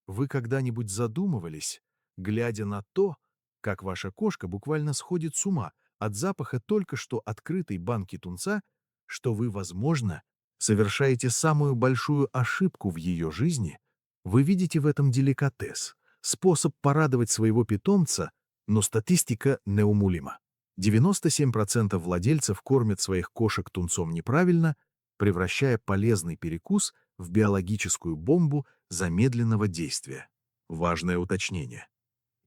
Вы когда-нибудь задумывались, глядя на то, как ваша кошка буквально сходит с ума от запаха только что открытой банки тунца, что вы, возможно, совершаете самую большую ошибку в ее жизни? Вы видите в этом деликатес, способ порадовать своего питомца, но статистика неумолима. 97% владельцев кормят своих кошек тунцом неправильно, превращая полезный перекус в биологическую бомбу замедленного действия. Важное уточнение.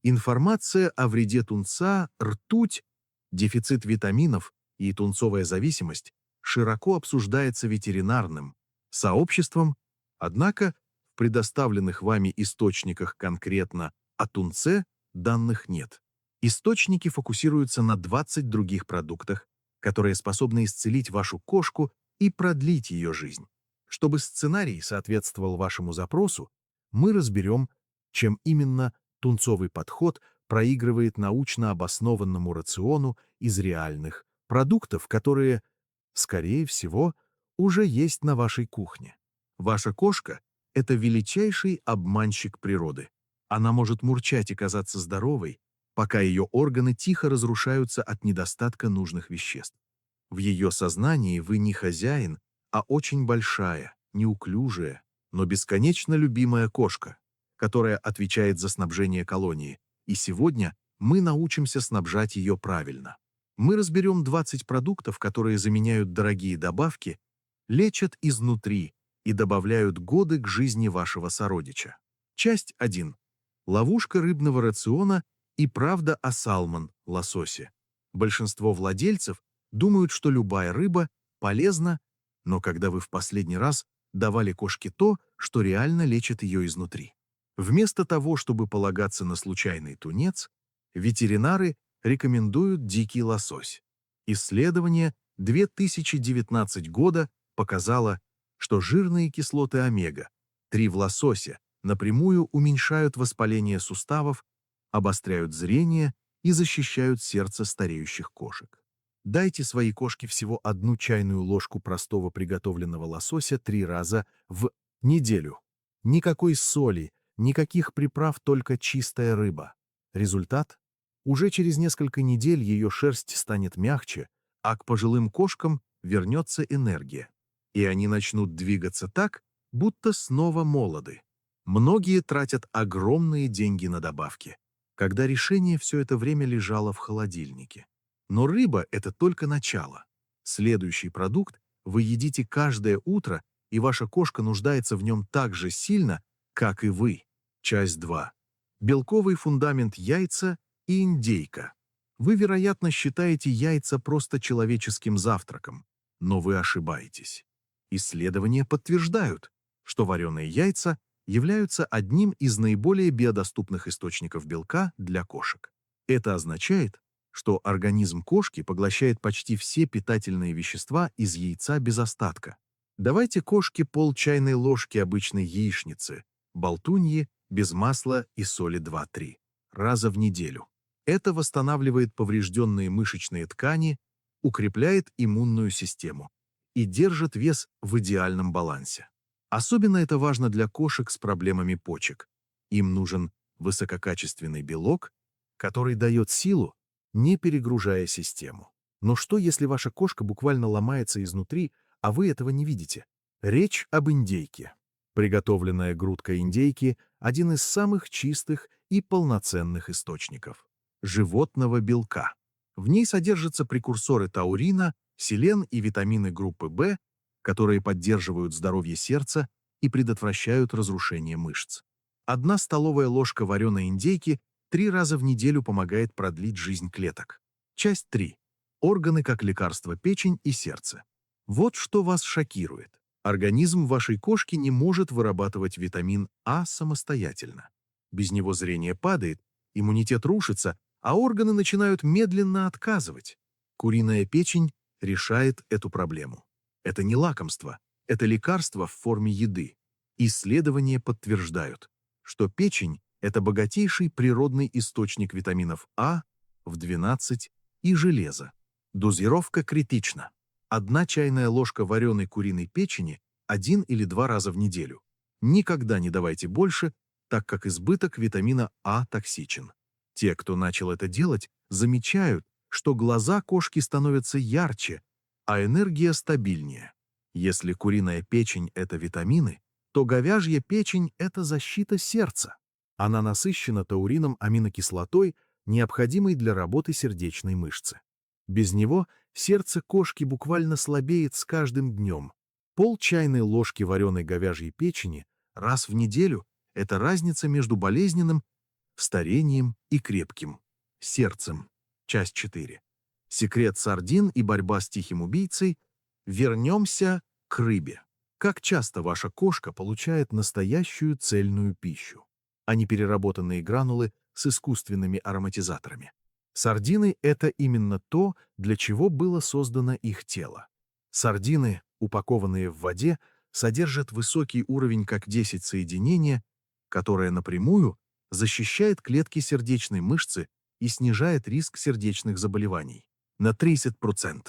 Информация о вреде тунца, ртуть, дефицит витаминов и тунцовая зависимость широко обсуждается ветеринарным сообществом, однако в предоставленных вами источниках конкретно о тунце данных нет. Источники фокусируются на 20 других продуктах, которые способны исцелить вашу кошку и продлить ее жизнь. Чтобы сценарий соответствовал вашему запросу, мы разберем, чем именно тунцовый подход проигрывает научно обоснованному рациону из реальных продуктов, которые, скорее всего, уже есть на вашей кухне. Ваша кошка– это величайший обманщик природы. Она может мурчать и казаться здоровой, пока ее органы тихо разрушаются от недостатка нужных веществ. В ее сознании вы не хозяин, а очень большая, неуклюжая, но бесконечно любимая кошка, которая отвечает за снабжение колонии, и сегодня мы научимся снабжать ее правильно. Мы разберем 20 продуктов, которые заменяют дорогие добавки, лечат изнутри и добавляют годы к жизни вашего сородича. Часть 1. Ловушка рыбного рациона и правда о салмон, лососе. Большинство владельцев думают, что любая рыба полезна, но когда вы в последний раз давали кошке то, что реально лечит ее изнутри? Вместо того, чтобы полагаться на случайный тунец, ветеринары рекомендуют дикий лосось. Исследование 2019 года показало, что жирные кислоты омега-3 в лососе напрямую уменьшают воспаление суставов, обостряют зрение и защищают сердце стареющих кошек. Дайте своей кошке всего 1 чайную ложку простого приготовленного лосося 3 раза в неделю. Никакой соли, никаких приправ, только чистая рыба. Результат? Уже через несколько недель ее шерсть станет мягче, а к пожилым кошкам вернется энергия. И они начнут двигаться так, будто снова молоды. Многие тратят огромные деньги на добавки, когда решение все это время лежало в холодильнике. Но рыба– это только начало. Следующий продукт вы едите каждое утро, и ваша кошка нуждается в нем так же сильно, как и вы. Часть 2. Белковый фундамент яйца и индейка. Вы, вероятно, считаете яйца просто человеческим завтраком, но вы ошибаетесь. Исследования подтверждают, что вареные яйца являются одним из наиболее биодоступных источников белка для кошек. Это означает, что организм кошки поглощает почти все питательные вещества из яйца без остатка. Давайте кошке пол-чайной ложки обычной яичницы, болтуньи, без масла и соли 2-3 раза в неделю. Это восстанавливает поврежденные мышечные ткани, укрепляет иммунную систему и держит вес в идеальном балансе. Особенно это важно для кошек с проблемами почек. Им нужен высококачественный белок, который дает силу, не перегружая систему. Но что, если ваша кошка буквально ломается изнутри, а вы этого не видите? Речь об индейке. Приготовленная грудка индейки– один из самых чистых и полноценных источников животного белка. В ней содержатся прекурсоры таурина, селен и витамины группы В, которые поддерживают здоровье сердца и предотвращают разрушение мышц. 1 столовая ложка вареной индейки 3 раза в неделю помогает продлить жизнь клеток. Часть 3. Органы как лекарство, печень и сердце. Вот что вас шокирует. Организм вашей кошки не может вырабатывать витамин А самостоятельно. Без него зрение падает, иммунитет рушится, а органы начинают медленно отказывать. Куриная печень решает эту проблему. Это не лакомство, это лекарство в форме еды. Исследования подтверждают, что печень– это богатейший природный источник витаминов А, в 12 и железа. Дозировка критична. 1 чайная ложка вареной куриной печени 1 или 2 раза в неделю. Никогда не давайте больше, так как избыток витамина А токсичен. Те, кто начал это делать, замечают, что глаза кошки становятся ярче, а энергия стабильнее. Если куриная печень – это витамины, то говяжья печень – это защита сердца. Она насыщена таурином аминокислотой, необходимой для работы сердечной мышцы. Без него сердце кошки буквально слабеет с каждым днем. Пол чайной ложки вареной говяжьей печени раз в неделю – это разница между болезненным старением и крепким сердцем. Часть 4. Секрет сардин и борьба с тихим убийцей. Вернемся к рыбе. Как часто ваша кошка получает настоящую цельную пищу, а не переработанные гранулы с искусственными ароматизаторами? Сардины – это именно то, для чего было создано их тело. Сардины, упакованные в воде, содержат высокий уровень как-10 соединения, которое напрямую защищает клетки сердечной мышцы и снижает риск сердечных заболеваний на 30%.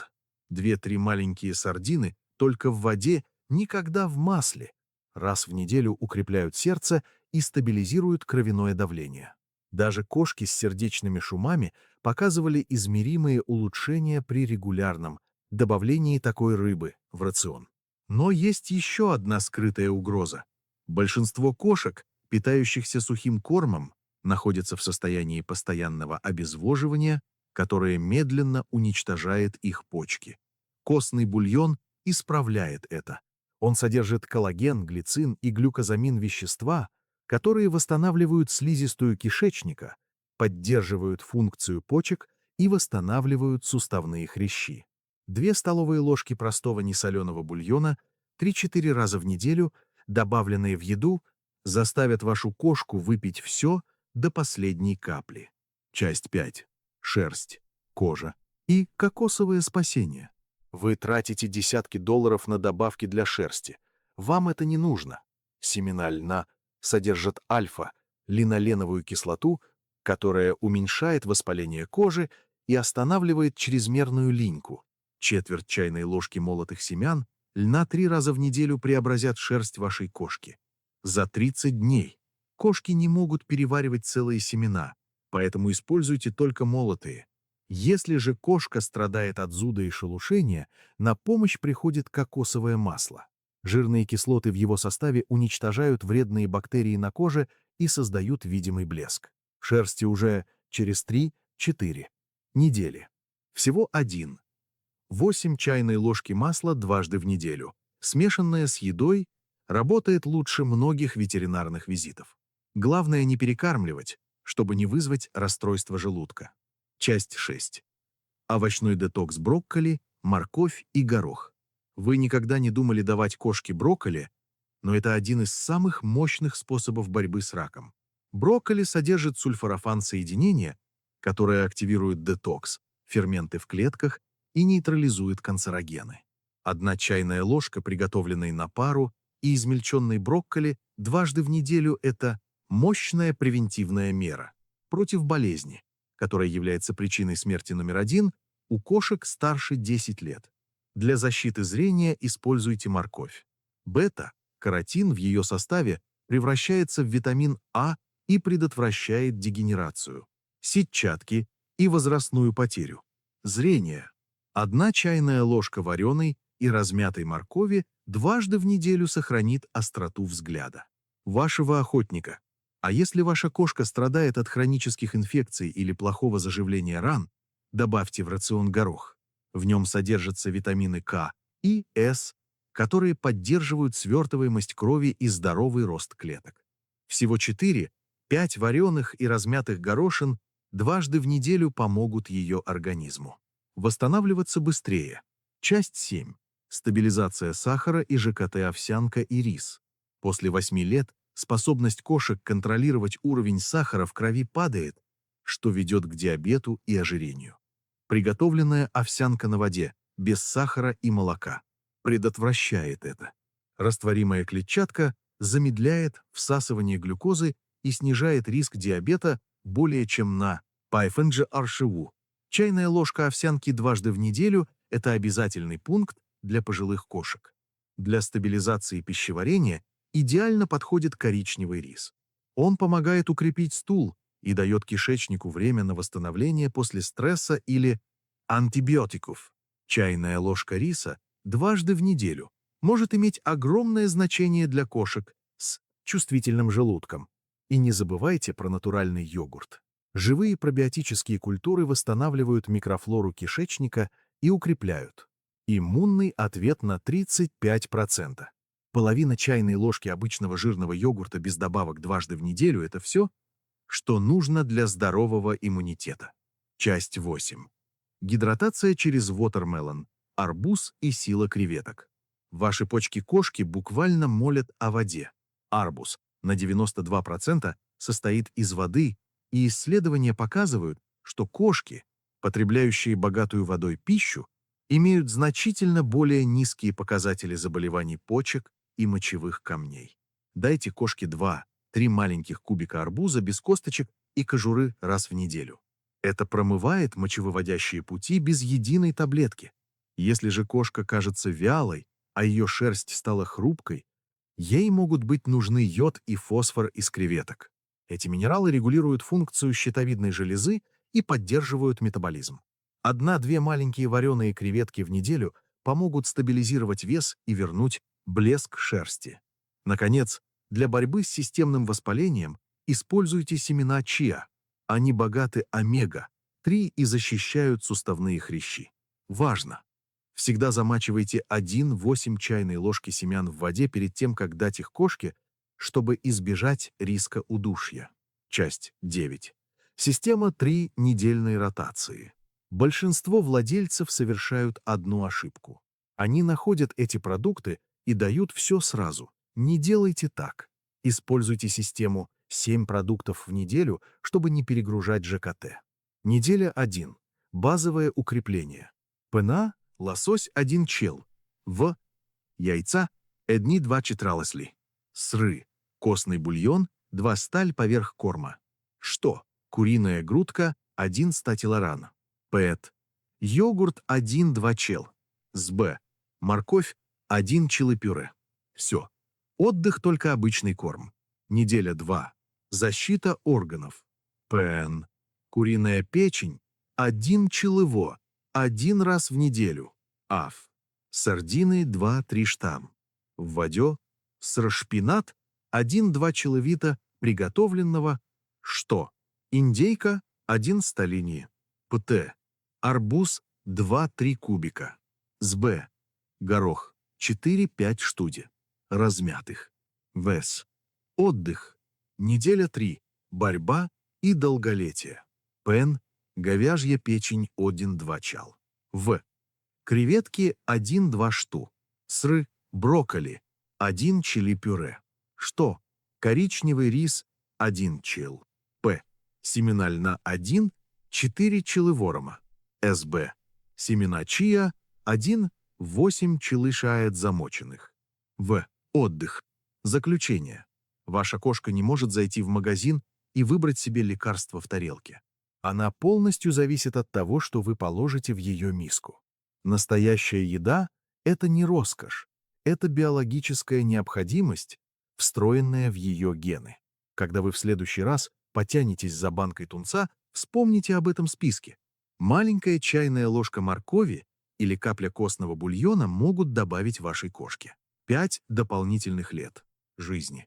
2-3 маленькие сардины только в воде, никогда в масле. Раз в неделю укрепляют сердце и стабилизируют кровяное давление. Даже кошки с сердечными шумами показывали измеримые улучшения при регулярном добавлении такой рыбы в рацион. Но есть еще одна скрытая угроза. Большинство кошек, питающихся сухим кормом, находятся в состоянии постоянного обезвоживания, которое медленно уничтожает их почки. Костный бульон исправляет это. Он содержит коллаген, глицин и глюкозамин вещества, которые восстанавливают слизистую кишечника, поддерживают функцию почек и восстанавливают суставные хрящи. 2 столовые ложки простого несоленого бульона 3-4 раза в неделю, добавленные в еду, заставят вашу кошку выпить все до последней капли. Часть 5. Шерсть, кожа и кокосовое спасение. Вы тратите десятки долларов на добавки для шерсти. Вам это не нужно. Семена льна содержат альфа-линоленовую кислоту, которая уменьшает воспаление кожи и останавливает чрезмерную линьку. Четверть чайной ложки молотых семян льна 3 раза в неделю преобразят шерсть вашей кошки. За 30 дней кошки не могут переваривать целые семена, поэтому используйте только молотые. Если же кошка страдает от зуда и шелушения, на помощь приходит кокосовое масло. Жирные кислоты в его составе уничтожают вредные бактерии на коже и создают видимый блеск. Шерсти уже через 3-4 недели. Всего 1-8 чайной ложки масла дважды в неделю, смешанное с едой, работает лучше многих ветеринарных визитов. Главное не перекармливать, чтобы не вызвать расстройство желудка. Часть 6. Овощной детокс брокколи, морковь и горох. Вы никогда не думали давать кошке брокколи, но это один из самых мощных способов борьбы с раком. Брокколи содержит сульфорафан-соединение, которое активирует детокс, ферменты в клетках и нейтрализует канцерогены. 1 чайная ложка, приготовленной на пару, и измельченной брокколи дважды в неделю – это мощная превентивная мера против болезни, которая является причиной смерти номер 1 у кошек старше 10 лет. Для защиты зрения используйте морковь. Бета-каротин в ее составе превращается в витамин А и предотвращает дегенерацию, сетчатки и возрастную потерю. Зрение. 1 чайная ложка вареной и размятой моркови дважды в неделю сохранит остроту взгляда вашего охотника. А если ваша кошка страдает от хронических инфекций или плохого заживления ран, добавьте в рацион горох. В нем содержатся витамины К и С, которые поддерживают свертываемость крови и здоровый рост клеток. Всего 4-5 вареных и размятых горошин дважды в неделю помогут ее организму восстанавливаться быстрее. Часть 7. Стабилизация сахара и ЖКТ-овсянка и рис. После 8 лет способность кошек контролировать уровень сахара в крови падает, что ведет к диабету и ожирению. Приготовленная овсянка на воде, без сахара и молока, предотвращает это. Растворимая клетчатка замедляет всасывание глюкозы и снижает риск диабета более чем на 5%. Чайная ложка овсянки дважды в неделю – это обязательный пункт для пожилых кошек. Для стабилизации пищеварения идеально подходит коричневый рис. Он помогает укрепить стул и дает кишечнику время на восстановление после стресса или антибиотиков. Чайная ложка риса дважды в неделю может иметь огромное значение для кошек с чувствительным желудком. И не забывайте про натуральный йогурт. Живые пробиотические культуры восстанавливают микрофлору кишечника и укрепляют иммунный ответ на 35%. Половина чайной ложки обычного жирного йогурта без добавок дважды в неделю – это все, что нужно для здорового иммунитета. Часть 8. Гидратация через watermelon, арбуз и сила креветок. Ваши почки кошки буквально молят о воде. Арбуз на 92% состоит из воды, и исследования показывают, что кошки, потребляющие богатую водой пищу, имеют значительно более низкие показатели заболеваний почек и мочевых камней. Дайте кошке 2-3 маленьких кубика арбуза без косточек и кожуры раз в неделю. Это промывает мочевыводящие пути без единой таблетки. Если же кошка кажется вялой, а ее шерсть стала хрупкой, ей могут быть нужны йод и фосфор из креветок. Эти минералы регулируют функцию щитовидной железы и поддерживают метаболизм. 1-2 маленькие вареные креветки в неделю помогут стабилизировать вес и вернуть блеск шерсти. Наконец, для борьбы с системным воспалением используйте семена чиа. Они богаты омега-3 и защищают суставные хрящи. Важно! Всегда замачивайте 1-8 чайной ложки семян в воде перед тем, как дать их кошке, чтобы избежать риска удушья. Часть 9. Система 3-недельной ротации. Большинство владельцев совершают одну ошибку. Они находят эти продукты и дают все сразу. Не делайте так. Используйте систему 7 продуктов в неделю, чтобы не перегружать ЖКТ. Неделя 1. Базовое укрепление. ПНА – лосось 1 чел. В. Яйца – 1-2 четралосли. Сры. Костный бульон – 2 сталь поверх корма. Что? Куриная грудка – 1 статилоран. ПЭТ. Йогурт 1-2 чел. СБ. Морковь 1 чилы-пюре. Все. Отдых только обычный корм. Неделя 2. Защита органов. ПН. Куриная печень 1 чилыво 1 раз в неделю. АФ. Сардины 2-3 штамм. Вводё. Сршпинат 1-2 человита приготовленного. Что? Индейка 1 столинии. ПТ. Арбуз 2-3 кубика. СБ. Горох 4-5 штуди. Размятых. ВЭС. Отдых. Неделя 3. Борьба и долголетие. ПН. Говяжья печень 1-2 чал. В. Креветки 1-2 шту. Сры. Брокколи 1 чили-пюре. Что? Коричневый рис 1 чил. П. Семена льна 1 4 чилыворома. СБ. Семена чиа 1-8 чилышает замоченных. В. Отдых. Заключение. Ваша кошка не может зайти в магазин и выбрать себе лекарство в тарелке. Она полностью зависит от того, что вы положите в ее миску. Настоящая еда – это не роскошь, это биологическая необходимость, встроенная в ее гены. Когда вы в следующий раз потянетесь за банкой тунца, вспомните об этом списке. Маленькая чайная ложка моркови или капля костного бульона могут добавить вашей кошке 5 дополнительных лет жизни.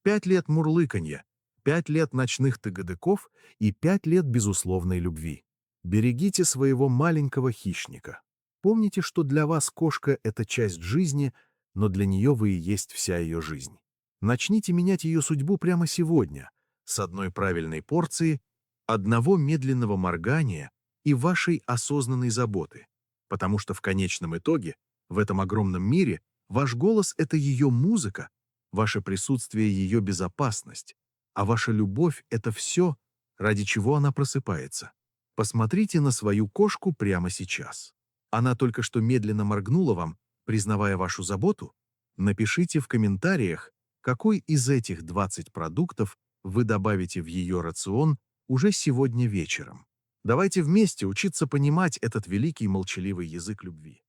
5 лет мурлыканья, 5 лет ночных тыгадыков и 5 лет безусловной любви. Берегите своего маленького хищника. Помните, что для вас кошка – это часть жизни, но для нее вы и есть вся ее жизнь. Начните менять ее судьбу прямо сегодня, с одной правильной порции, одного медленного моргания и вашей осознанной заботы, потому что в конечном итоге, в этом огромном мире, ваш голос – это ее музыка, ваше присутствие – ее безопасность, а ваша любовь – это все, ради чего она просыпается. Посмотрите на свою кошку прямо сейчас. Она только что медленно моргнула вам, признавая вашу заботу. Напишите в комментариях, какой из этих 20 продуктов вы добавите в ее рацион уже сегодня вечером. Давайте вместе учиться понимать этот великий молчаливый язык любви.